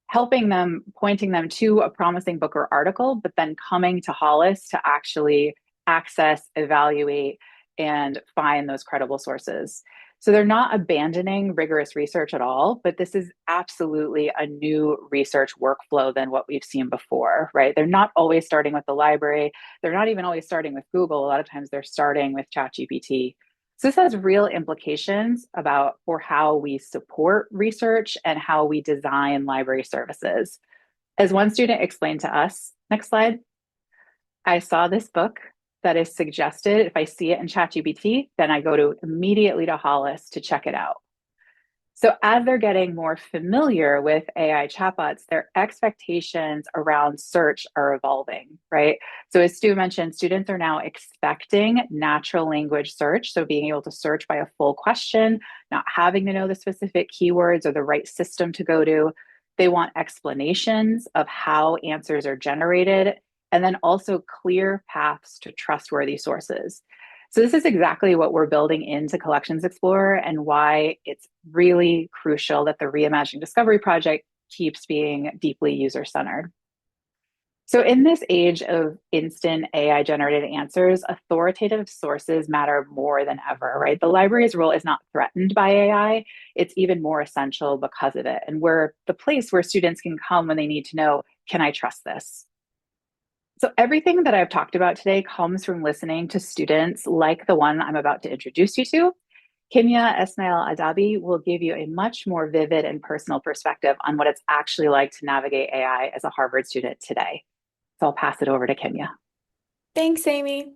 helping them, pointing them to a promising book or article, but then coming to Hollis to actually access, evaluate, and find those credible sources. So they're not abandoning rigorous research at all, but this is absolutely a new research workflow than what we've seen before, right? They're not always starting with the library. They're not even always starting with Google. A lot of times they're starting with ChatGPT. So this has real implications for how we support research and how we design library services. As one student explained to us, next slide, I saw this book that is suggested. If I see it in ChatGPT, then I go immediately to Hollis to check it out. So as they're getting more familiar with AI chatbots, their expectations around search are evolving, right? So as Stu mentioned, students are now expecting natural language search. So being able to search by a full question, not having to know the specific keywords or the right system to go to. They want explanations of how answers are generated, and then also clear paths to trustworthy sources. So this is exactly what we're building into Collections Explorer and why it's really crucial that the Reimagining Discovery Project keeps being deeply user-centered. So in this age of instant AI-generated answers, authoritative sources matter more than ever, right? The library's role is not threatened by AI. It's even more essential because of it. And we're the place where students can come when they need to know, can I trust this? So everything that I've talked about today comes from listening to students like the one I'm about to introduce you to. Kimia Esmail Adabi will give you a much more vivid and personal perspective on what it's actually like to navigate AI as a Harvard student today. So I'll pass it over to Kimia. Thanks, Amy.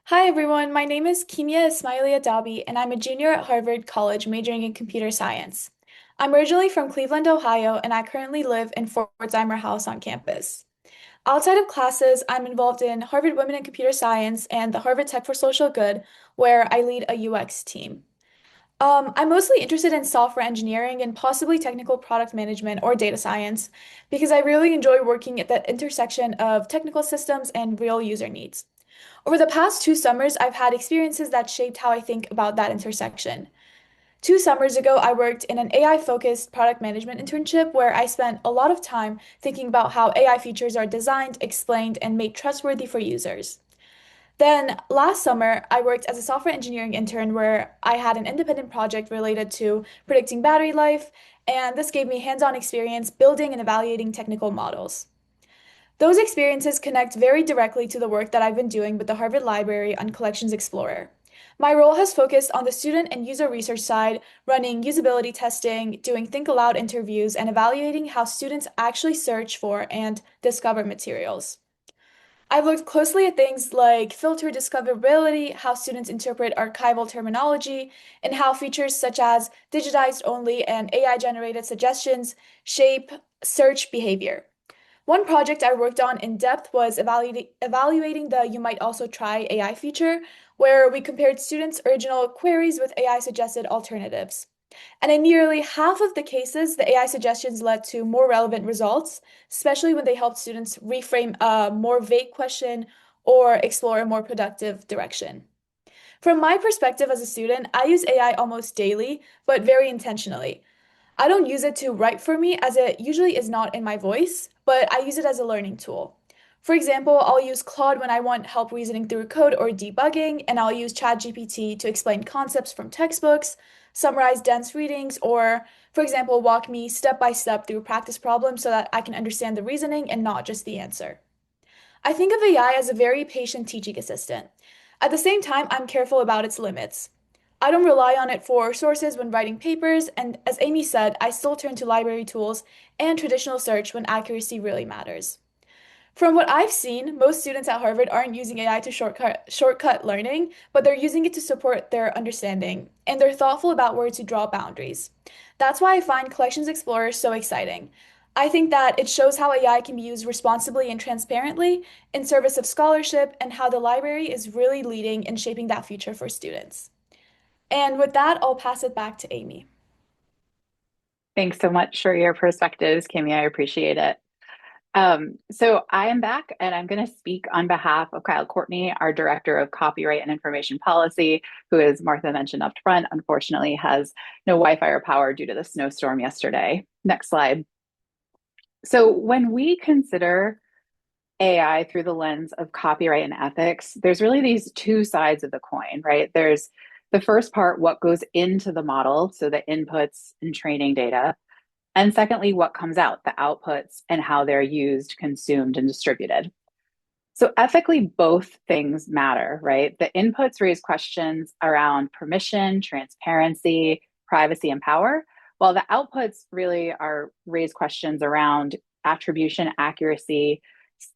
Hi, everyone. My name is Kimia Ismaili Adabi, and I'm a junior at Harvard College majoring in computer science. I'm originally from Cleveland, Ohio, and I currently live in Fortzheimer House on campus. Outside of classes, I'm involved in Harvard Women in Computer Science and the Harvard Tech for Social Good, where I lead a UX team. I'm mostly interested in software engineering and possibly technical product management or data science because I really enjoy working at the intersection of technical systems and real user needs. Over the past 2 summers, I've had experiences that shaped how I think about that intersection. 2 summers ago, I worked in an AI-focused product management internship where I spent a lot of time thinking about how AI features are designed, explained, and made trustworthy for users. Then last summer, I worked as a software engineering intern where I had an independent project related to predicting battery life, and this gave me hands-on experience building and evaluating technical models. Those experiences connect very directly to the work that I've been doing with the Harvard Library on Collections Explorer. My role has focused on the student and user research side, running usability testing, doing think aloud interviews, and evaluating how students actually search for and discover materials. I've looked closely at things like filter discoverability, how students interpret archival terminology, and how features such as digitized only and AI-generated suggestions shape search behavior. One project I worked on in depth was evaluating the You Might Also Try AI feature, where we compared students' original queries with AI-suggested alternatives. And in nearly half of the cases, the AI suggestions led to more relevant results, especially when they helped students reframe a more vague question or explore a more productive direction. From my perspective as a student, I use AI almost daily, but very intentionally. I don't use it to write for me, as it usually is not in my voice, but I use it as a learning tool. For example, I'll use Claude when I want help reasoning through code or debugging, and I'll use ChatGPT to explain concepts from textbooks, summarize dense readings, or, for example, walk me step by step through practice problems so that I can understand the reasoning and not just the answer. I think of AI as a very patient teaching assistant. At the same time, I'm careful about its limits. I don't rely on it for sources when writing papers, and as Amy said, I still turn to library tools and traditional search when accuracy really matters. From what I've seen, most students at Harvard aren't using AI to shortcut learning, but they're using it to support their understanding, and they're thoughtful about where to draw boundaries. That's why I find Collections Explorer so exciting. I think that it shows how AI can be used responsibly and transparently in service of scholarship and how the library is really leading in shaping that future for students. And with that, I'll pass it back to Amy. Thanks so much for your perspectives, Kimmy. I appreciate it. So I am back and I'm going to speak on behalf of Kyle Courtney, our Director of Copyright and Information Policy, who, as Martha mentioned up front, unfortunately has no Wi-Fi or power due to the snowstorm yesterday. Next slide. So when we consider AI through the lens of copyright and ethics, there's really these two sides of the coin, right? There's the first part, what goes into the model, so the inputs and training data. And secondly, what comes out, the outputs and how they're used, consumed, and distributed. So ethically, both things matter, right? The inputs raise questions around permission, transparency, privacy, and power, while the outputs really are raise questions around attribution, accuracy,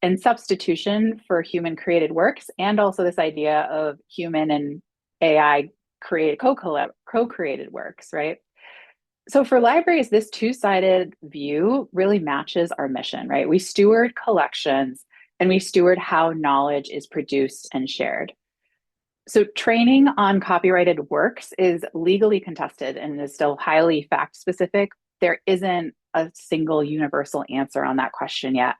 and substitution for human created works, and also this idea of human and AI created co-created works, right? So for libraries, this two-sided view really matches our mission, right? We steward collections and we steward how knowledge is produced and shared. So training on copyrighted works is legally contested and is still highly fact-specific. There isn't a single universal answer on that question yet.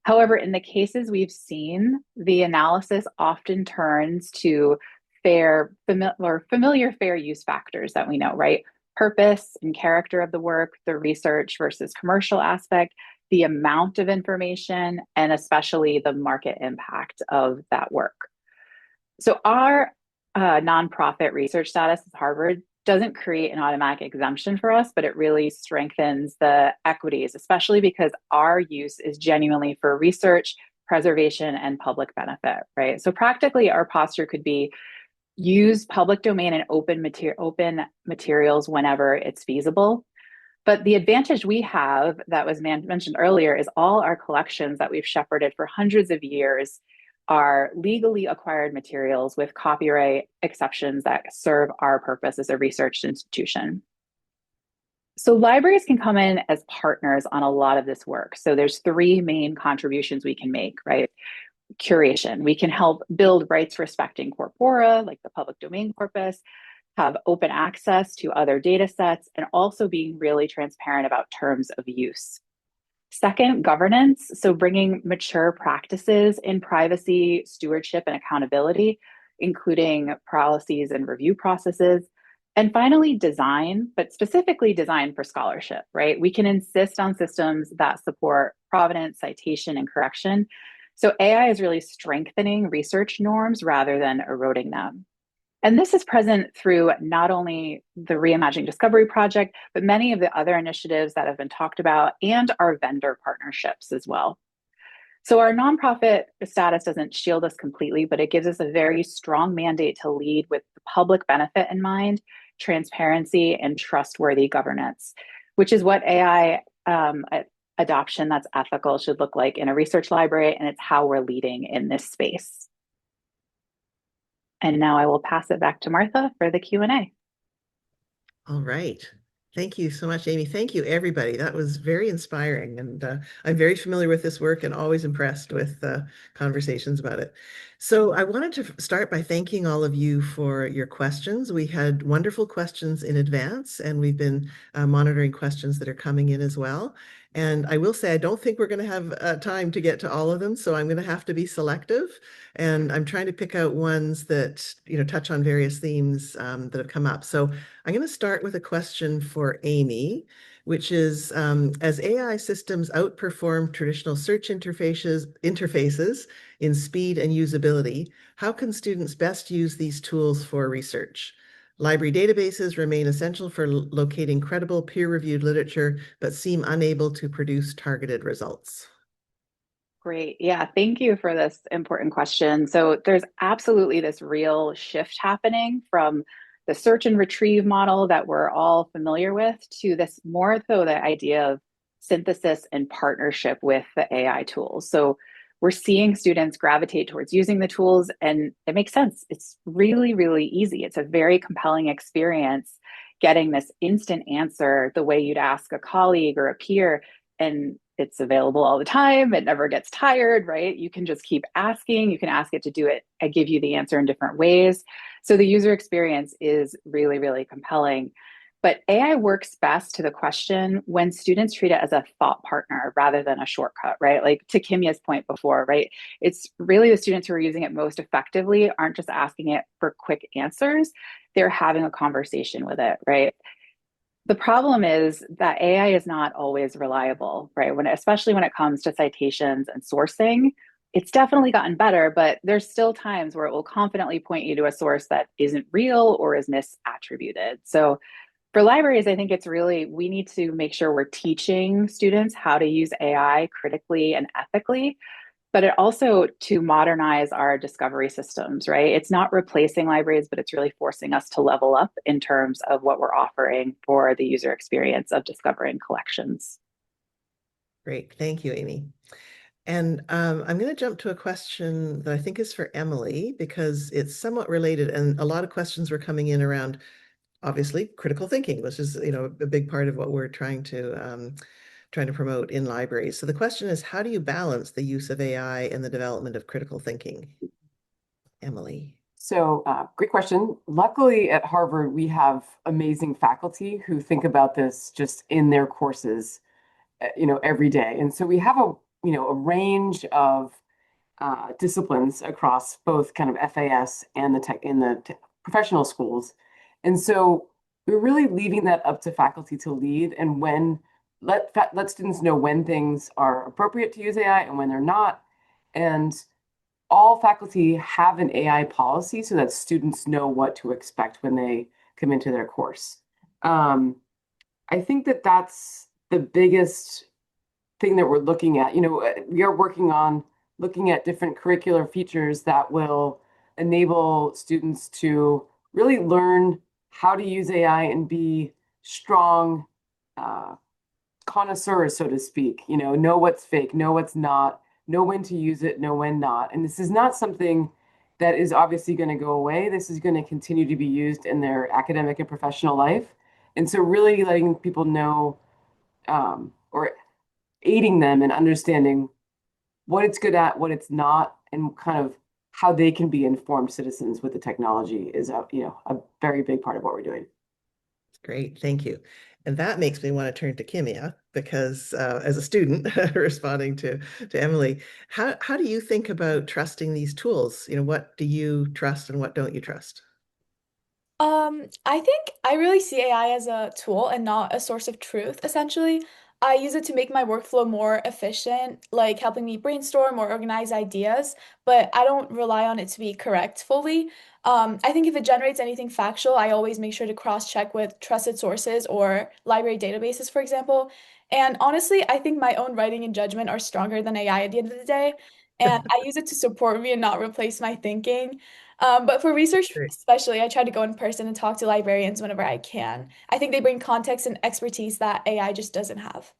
However, in the cases we've seen, the analysis often turns to familiar fair use factors that we know, right? Purpose and character of the work, the research versus commercial aspect, the amount of information, and especially the market impact of that work. So our nonprofit research status at Harvard doesn't create an automatic exemption for us, but it really strengthens the equities, especially because our use is genuinely for research, preservation, and public benefit, right? So practically our posture could be use public domain and open materials whenever it's feasible. But the advantage we have that was mentioned earlier is all our collections that we've shepherded for hundreds of years are legally acquired materials with copyright exceptions that serve our purpose as a research institution. So libraries can come in as partners on a lot of this work. So there's three main contributions we can make, right? Curation. We can help build rights respecting corpora, like the public domain corpus, have open access to other data sets, and also being really transparent about terms of use. Second, governance. So bringing mature practices in privacy, stewardship, and accountability, including policies and review processes. And finally, design, but specifically design for scholarship, right? We can insist on systems that support provenance, citation, and correction. So AI is really strengthening research norms rather than eroding them. And this is present through not only the Reimagining Discovery Project, but many of the other initiatives that have been talked about and our vendor partnerships as well. So our nonprofit status doesn't shield us completely, but it gives us a very strong mandate to lead with the public benefit in mind, transparency, and trustworthy governance, which is what AI adoption that's ethical should look like in a research library, and it's how we're leading in this space. And now I will pass it back to Martha for the Q&A. All right. Thank you so much, Amy. Thank you, everybody. That was very inspiring. And I'm very familiar with this work and always impressed with conversations about it. So I wanted to start by thanking all of you for your questions. We had wonderful questions in advance, and we've been monitoring questions that are coming in as well. And I will say, I don't think we're going to have time to get to all of them, so I'm going to have to be selective. And I'm trying to pick out ones that, touch on various themes that have come up. So I'm going to start with a question for Amy, which is, as AI systems outperform traditional search interfaces in speed and usability, how can students best use these tools for research? Library databases remain essential for locating credible peer-reviewed literature, but seem unable to produce targeted results. Great. Yeah, thank you for this important question. So there's absolutely this real shift happening from the search and retrieve model that we're all familiar with to this more so the idea of synthesis and partnership with the AI tools. So we're seeing students gravitate towards using the tools, and it makes sense. It's really, really easy. It's a very compelling experience getting this instant answer the way you'd ask a colleague or a peer, and it's available all the time. It never gets tired, right? You can just keep asking. You can ask it to do it and give you the answer in different ways. So the user experience is really, really compelling. But AI works best to the question when students treat it as a thought partner rather than a shortcut, right? Like to Kimya's point before, right? It's really the students who are using it most effectively aren't just asking it for quick answers. They're having a conversation with it, right? The problem is that AI is not always reliable, right? Especially when it comes to citations and sourcing, it's definitely gotten better, but there's still times where it will confidently point you to a source that isn't real or is misattributed. So for libraries, I think we need to make sure we're teaching students how to use AI critically and ethically, but it also to modernize our discovery systems, right? It's not replacing libraries, but it's really forcing us to level up in terms of what we're offering for the user experience of discovering collections. Great. Thank you, Amy. And I'm going to jump to a question that I think is for Emily because it's somewhat related, and a lot of questions were coming in around obviously critical thinking, which is a big part of what we're trying to promote in libraries. So the question is, how do you balance the use of AI and the development of critical thinking? Emily. So great question. Luckily at Harvard, we have amazing faculty who think about this just in their courses, every day. And so we have a range of disciplines across both kind of FAS and the professional schools. And so we're really leaving that up to faculty to lead and let students know when things are appropriate to use AI and when they're not. And all faculty have an AI policy so that students know what to expect when they come into their course. I think that's the biggest thing that we're looking at. We are working on looking at different curricular features that will enable students to really learn how to use AI and be strong connoisseurs, so to speak, know what's fake, know what's not, know when to use it, know when not. And this is not something that is obviously going to go away. This is going to continue to be used in their academic and professional life. And so really letting people know or aiding them in understanding what it's good at, what it's not, and kind of how they can be informed citizens with the technology is a very big part of what we're doing. Great, thank you. And that makes me want to turn to Kimia because as a student responding to Emily, how do you think about trusting these tools? What do you trust and what don't you trust? I think I really see AI as a tool and not a source of truth, essentially. I use it to make my workflow more efficient, like helping me brainstorm or organize ideas, but I don't rely on it to be correct fully. I think if it generates anything factual, I always make sure to cross-check with trusted sources or library databases, for example. And honestly, I think my own writing and judgment are stronger than AI at the end of the day. And I use it to support me and not replace my thinking. But for research, Great. especially, I try to go in person and talk to librarians whenever I can. I think they bring context and expertise that AI just doesn't have.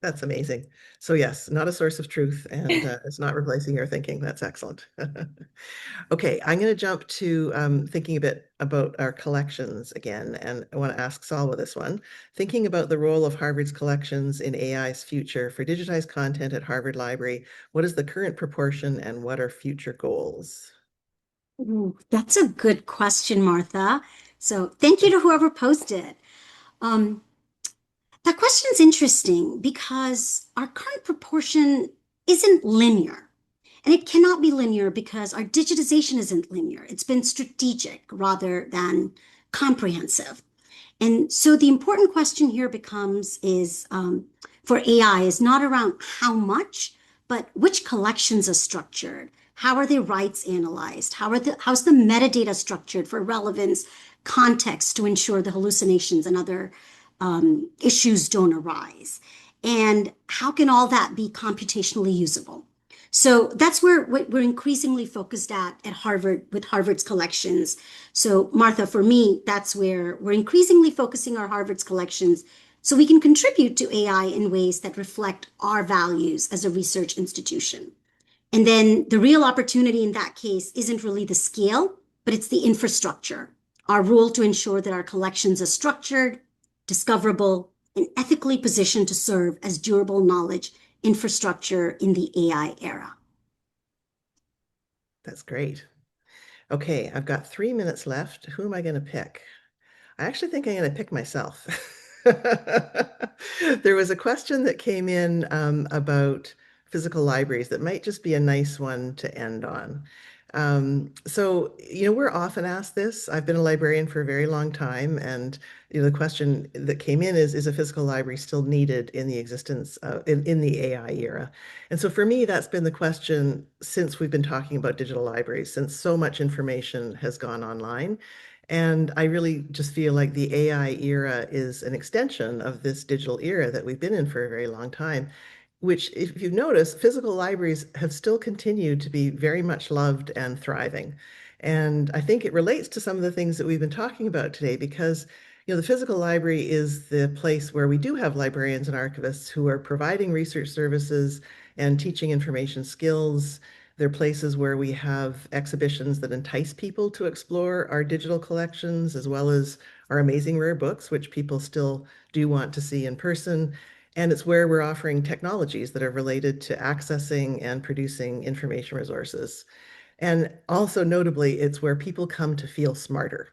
That's amazing. So yes, not a source of truth, and it's not replacing your thinking. That's excellent. Okay, I'm going to jump to thinking a bit about our collections again, and I want to ask Salwa this one. Thinking about the role of Harvard's collections in AI's future for digitized content at Harvard Library, what is the current proportion and what are future goals? Ooh, that's a good question, Martha. So thank you to whoever posted. Um, that question is interesting because our current proportion isn't linear. And it cannot be linear because our digitization isn't linear. It's been strategic rather than comprehensive. And so the important question here becomes is for AI is not around how much, but which collections are structured. How are the rights analyzed? How's the metadata structured for relevance, context to ensure the hallucinations and other issues don't arise? And how can all that be computationally usable? So that's where we're increasingly focused at Harvard with Harvard's collections. So Martha, for me, that's where we're increasingly focusing our Harvard's collections so we can contribute to AI in ways that reflect our values as a research institution. And then the real opportunity in that case isn't really the scale, but it's the infrastructure. Our role to ensure that our collections are structured, discoverable, and ethically positioned to serve as durable knowledge infrastructure in the AI era. That's great. Okay, I've got 3 minutes left. Who am I going to pick? I actually think I'm going to pick myself. There was a question that came in about physical libraries that might just be a nice one to end on. We're often asked this. I've been a librarian for a very long time, and the question that came in is a physical library still needed in the existence in the AI era? And so for me, that's been the question since we've been talking about digital libraries, since so much information has gone online. And I really just feel like the AI era is an extension of this digital era that we've been in for a very long time, which, if you've noticed, physical libraries have still continued to be very much loved and thriving. And I think it relates to some of the things that we've been talking about today because the physical library is the place where we do have librarians and archivists who are providing research services and teaching information skills. They're places where we have exhibitions that entice people to explore our digital collections, as well as our amazing rare books, which people still do want to see in person. And it's where we're offering technologies that are related to accessing and producing information resources. And also notably, it's where people come to feel smarter.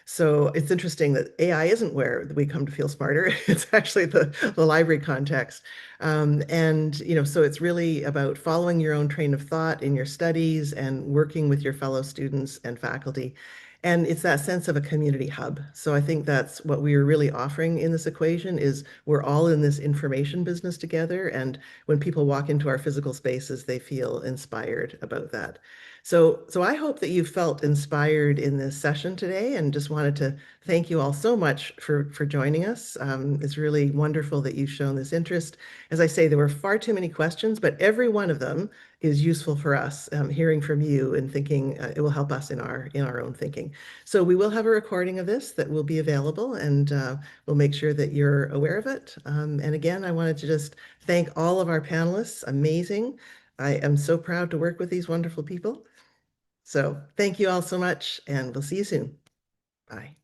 So it's interesting that AI isn't where we come to feel smarter. It's actually the library context. So it's really about following your own train of thought in your studies and working with your fellow students and faculty. And it's that sense of a community hub. So I think that's what we are really offering in this equation is we're all in this information business together. And when people walk into our physical spaces, they feel inspired about that. So I hope that you felt inspired in this session today and just wanted to thank you all so much for joining us. It's really wonderful that you've shown this interest. As I say, there were far too many questions, but every one of them is useful for us, hearing from you and thinking it will help us in our own thinking. So we will have a recording of this that will be available, and we'll make sure that you're aware of it. And again, I wanted to just thank all of our panelists. Amazing. I am so proud to work with these wonderful people. So thank you all so much, and we'll see you soon. Bye.